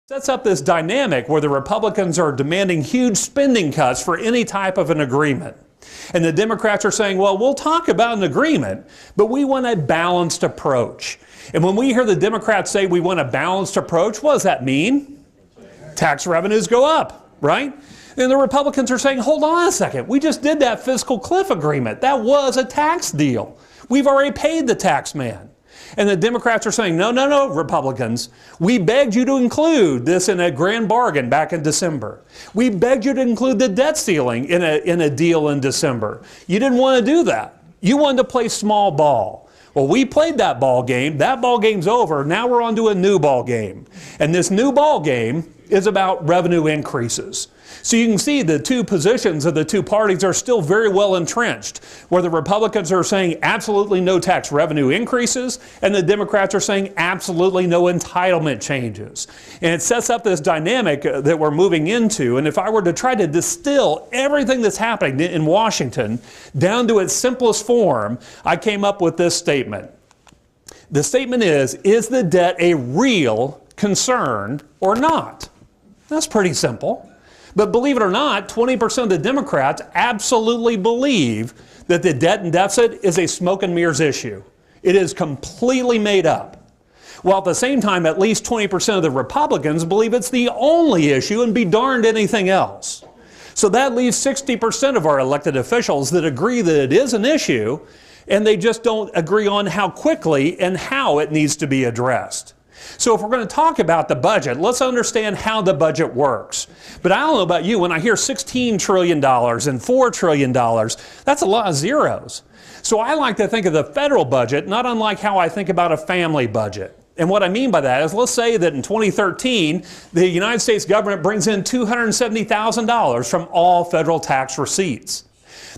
Sets up this dynamic where the Republicans are demanding huge spending cuts for any type of an agreement. And the Democrats are saying, well, we'll talk about an agreement, but we want a balanced approach. And when we hear the Democrats say we want a balanced approach, what does that mean? Tax revenues go up, right? And the Republicans are saying, hold on a second, we just did that fiscal cliff agreement. That was a tax deal. We've already paid the tax man. And the Democrats are saying, no, Republicans, we begged you to include this in a grand bargain back in December. We begged you to include the debt ceiling in a deal in December. You didn't want to do that. You wanted to play small ball. Well, we played that ball game. That ball game's over. Now we're on to a new ball game. And this new ball game is about revenue increases. So you can see the two positions of the two parties are still very well entrenched, where the Republicans are saying absolutely no tax revenue increases, and the Democrats are saying absolutely no entitlement changes. And it sets up this dynamic that we're moving into. And if I were to try to distill everything that's happening in Washington down to its simplest form, I came up with this statement. The statement is the debt a real concern or not? That's pretty simple. But believe it or not, 20% of the Democrats absolutely believe that the debt and deficit is a smoke and mirrors issue. It is completely made up. While at the same time, at least 20% of the Republicans believe it's the only issue and be darned anything else. So that leaves 60% of our elected officials that agree that it is an issue, and they just don't agree on how quickly and how it needs to be addressed. So if we're going to talk about the budget, let's understand how the budget works. But I don't know about you, when I hear $16 trillion and $4 trillion, that's a lot of zeros. So I like to think of the federal budget not unlike how I think about a family budget. And what I mean by that is, let's say that in 2013, the United States government brings in $270,000 from all federal tax receipts.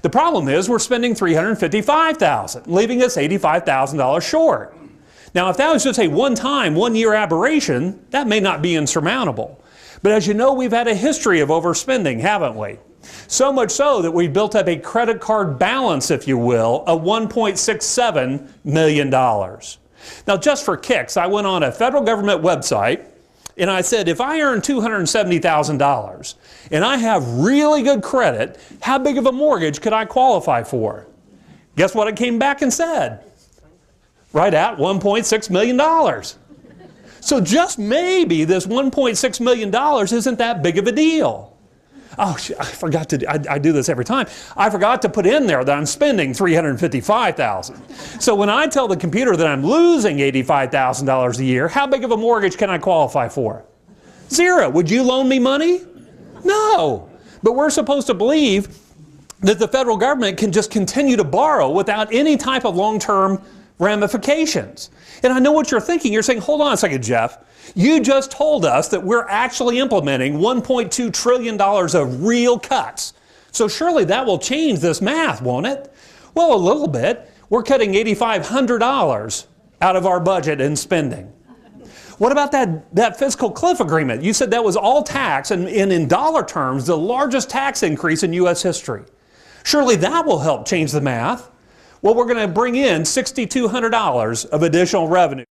The problem is we're spending $355,000, leaving us $85,000 short. Now, if that was just a one-time, one-year aberration, that may not be insurmountable. But as you know, we've had a history of overspending, haven't we? So much so that we've built up a credit card balance, if you will, of $1.67 million. Now, just for kicks, I went on a federal government website and I said, if I earn $270,000 and I have really good credit, how big of a mortgage could I qualify for? Guess what it came back and said? Right at $1.6 million. So just maybe this $1.6 million isn't that big of a deal. Oh, I forgot to, I do this every time. I forgot to put in there that I'm spending $355,000. So when I tell the computer that I'm losing $85,000 a year, how big of a mortgage can I qualify for? Zero. Would you loan me money? No. But we're supposed to believe that the federal government can just continue to borrow without any type of long-term ramifications. And I know what you're thinking. You're saying, hold on a second, Jeff. You just told us that we're actually implementing $1.2 trillion of real cuts. So surely that will change this math, won't it? Well, a little bit. We're cutting $8,500 out of our budget in spending. What about that fiscal cliff agreement? You said that was all tax and in dollar terms, the largest tax increase in U.S. history. Surely that will help change the math. Well, we're going to bring in $6,200 of additional revenue.